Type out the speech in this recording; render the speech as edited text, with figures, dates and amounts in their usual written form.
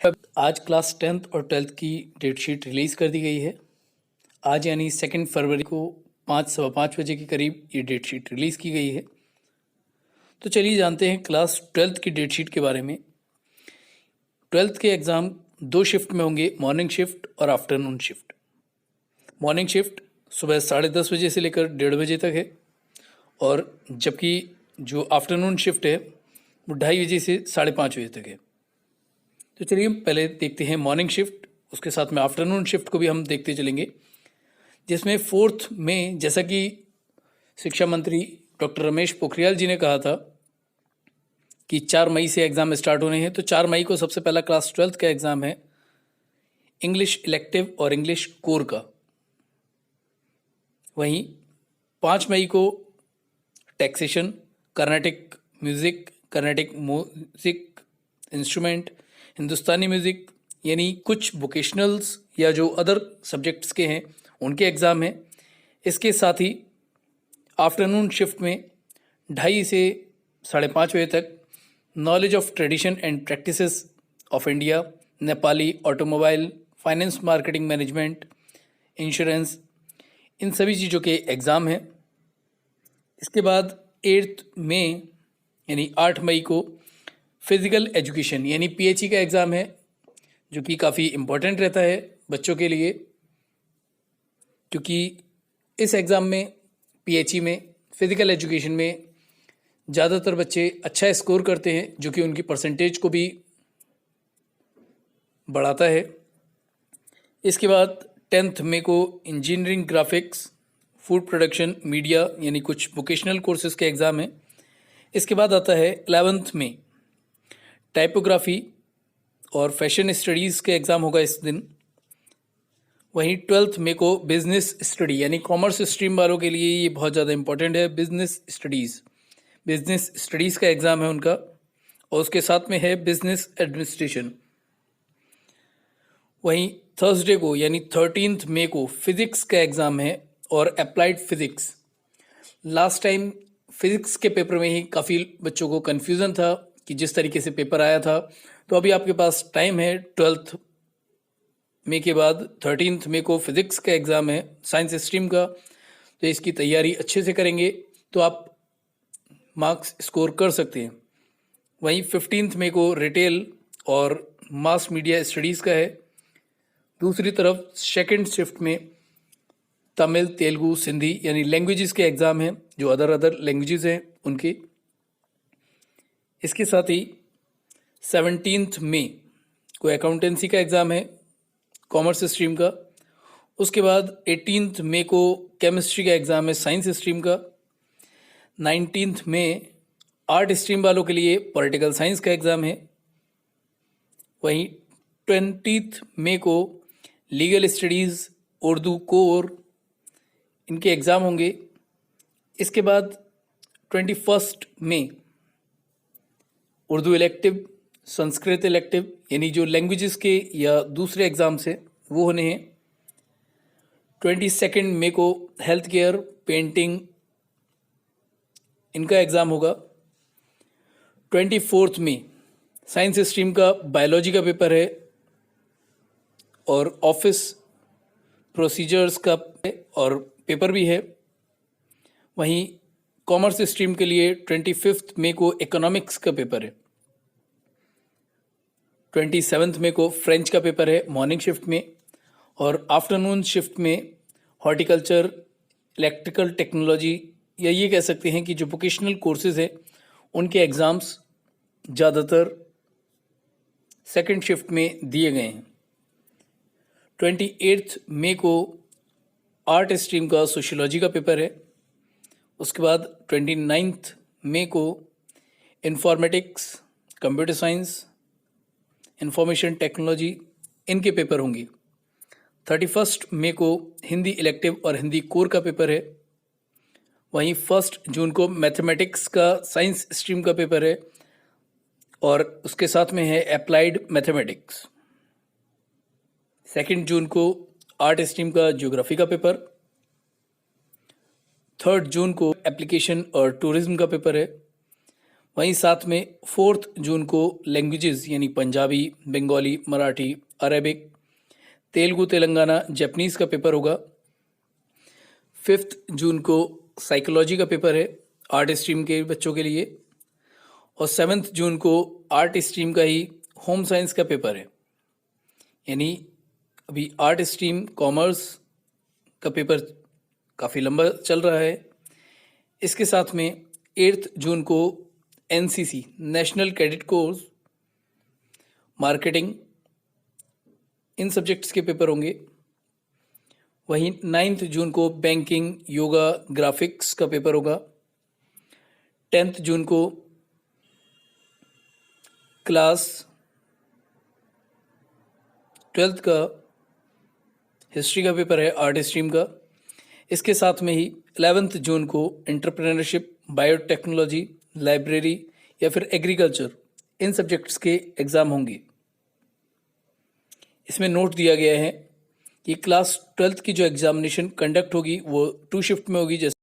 अब आज class 10th और 12th की डेट शीट रिलीज़ कर दी गई है। आज यानी 2 फरवरी को 5:15 बजे के करीब ये डेट शीट रिलीज़ की गई है। तो चलिए जानते हैं क्लास 12th की डेट शीट के बारे में। 12th के एग्ज़ाम 2 शिफ्ट में होंगे, मॉर्निंग शिफ्ट और आफ्टरनून शिफ्ट। मॉर्निंग शिफ्ट सुबह 10:30 बजे से लेकर 1:30 बजे तक है, और जबकि जो आफ्टरनून शिफ्ट है वो 2:30 बजे से 5:30 बजे तक है। तो चलिए हम पहले देखते हैं मॉर्निंग शिफ्ट, उसके साथ में आफ्टरनून शिफ्ट को भी हम देखते चलेंगे। जिसमें 4 में, जैसा कि शिक्षा मंत्री डॉक्टर रमेश पोखरियाल जी ने कहा था कि 4 मई से एग्ज़ाम स्टार्ट होने हैं, तो 4 मई को सबसे पहला क्लास 12th का एग्ज़ाम है इंग्लिश इलेक्टिव और इंग्लिश कोर का। वहीं 5 मई को टैक्सेशन, कर्नाटिक म्यूज़िक इंस्ट्रूमेंट, हिंदुस्तानी म्यूज़िक, यानी कुछ वोकेशनल्स या जो अदर सब्जेक्ट्स के हैं उनके एग्ज़ाम हैं। इसके साथ ही आफ्टरनून शिफ्ट में 2:30 से 5:30 बजे तक knowledge of tradition and practices of India, Nepali, automobile, finance, marketing management, insurance, इन सभी चीज़ों के एग्ज़ाम हैं। इसके बाद 8 मई यानी 8 मई को फिज़िकल एजुकेशन यानी पीएचई का एग्ज़ाम है, जो कि काफ़ी इम्पोर्टेंट रहता है बच्चों के लिए, क्योंकि इस एग्ज़ाम में, पीएचई में, फिज़िकल एजुकेशन में ज़्यादातर बच्चे अच्छा स्कोर करते हैं, जो कि उनकी परसेंटेज को भी बढ़ाता है। इसके बाद 10 मई को engineering, graphics, food production, media, यानी कुछ वोकेशनल कोर्सेज़ के एग्ज़ाम हैं। इसके बाद आता है 11 में टाइपोग्राफी और फैशन स्टडीज़ के एग्ज़ाम होगा इस दिन। वहीं 12 मई को बिजनेस स्टडी, यानी कॉमर्स स्ट्रीम वालों के लिए ये बहुत ज़्यादा इंपॉर्टेंट है। बिजनेस स्टडीज़ का एग्ज़ाम है उनका, और उसके साथ में है बिजनेस एडमिनिस्ट्रेशन। वहीं थर्सडे को यानी 13 मई को फिज़िक्स का एग्ज़ाम है और applied physics. Last time physics के पेपर में ही काफ़ी बच्चों को कन्फ्यूज़न था कि जिस तरीके से पेपर आया था। तो अभी आपके पास टाइम है 12 मई के बाद 13 मई को फिज़िक्स का एग्ज़ाम है साइंस स्ट्रीम का। तो इसकी तैयारी अच्छे से करेंगे तो आप मार्क्स स्कोर कर सकते हैं। वहीं 15 मई को रिटेल और मास मीडिया स्टडीज़ का है। दूसरी तरफ सेकंड शिफ्ट में तमिल, तेलुगु, सिंधी यानी लैंग्वेजेस के एग्ज़ाम हैं, जो अदर लैंग्वेजेस हैं उनके। इसके साथ ही 17 मई को अकाउंटेंसी का एग्ज़ाम है कॉमर्स स्ट्रीम का। उसके बाद 18 मई को केमिस्ट्री का एग्ज़ाम है साइंस स्ट्रीम का। 19 मई आर्ट स्ट्रीम वालों के लिए पॉलिटिकल साइंस का एग्ज़ाम है। वहीं 20 मई को लीगल स्टडीज़, उर्दू कोर, इनके एग्ज़ाम होंगे। इसके बाद 21 मई उर्दू इलेक्टिव, संस्कृत इलेक्टिव, यानी जो लैंग्वेजेस के या दूसरे एग्ज़ाम्स हैं वो होने हैं। 22 मई को हेल्थ केयर, पेंटिंग, इनका एग्ज़ाम होगा। 24 मई साइंस स्ट्रीम का बायोलॉजी का पेपर है और ऑफिस प्रोसीजर्स का और पेपर भी है। वहीं कॉमर्स स्ट्रीम के लिए 25 मई को इकोनॉमिक्स का पेपर है। 27 मई को फ्रेंच का पेपर है मॉर्निंग शिफ्ट में, और आफ्टरनून शिफ्ट में हॉर्टिकल्चर, इलेक्ट्रिकल टेक्नोलॉजी, या ये कह सकते हैं कि जो वोकेशनल कोर्सेज हैं उनके एग्ज़ाम्स ज़्यादातर सेकंड शिफ्ट में दिए गए हैं। 28 मई को आर्ट स्ट्रीम का सोशियोलॉजी का पेपर है। उसके बाद 29 मई को informatics, computer science, information technology, इनके पेपर होंगे। 31 मई को हिंदी इलेक्टिव और हिंदी कोर का पेपर है। वहीं 1 जून को मैथमेटिक्स का साइंस स्ट्रीम का पेपर है, और उसके साथ में है अप्लाइड मैथमेटिक्स। 2 जून को आर्ट स्ट्रीम का ज्योग्राफी का पेपर। 3 जून को एप्लीकेशन और टूरिज्म का पेपर है। वहीं साथ में 4 जून को लैंग्वेजेस यानी पंजाबी, बंगाली, मराठी, अरेबिक, तेलुगु, तेलंगाना, जापानीज़ का पेपर होगा। 5 जून को साइकोलॉजी का पेपर है आर्ट स्ट्रीम के बच्चों के लिए। और 7 जून को आर्ट स्ट्रीम का ही होम साइंस का पेपर है। यानी अभी आर्ट स्ट्रीम कॉमर्स का पेपर काफ़ी लंबा चल रहा है। इसके साथ में 8 जून को NCC national cadet corps, marketing, इन सब्जेक्ट्स के पेपर होंगे। वहीं 9 जून को बैंकिंग, योगा, ग्राफिक्स का पेपर होगा। 10 जून को क्लास 12th का हिस्ट्री का पेपर है आर्ट स्ट्रीम का। इसके साथ में ही 11 जून को एंटरप्रेन्योरशिप, बायोटेक्नोलॉजी, लाइब्रेरी या फिर एग्रीकल्चर, इन सब्जेक्ट्स के एग्ज़ाम होंगे। इसमें नोट दिया गया है कि क्लास 12th की जो एग्जामिनेशन कंडक्ट होगी वो 2 शिफ्ट में होगी। जैसे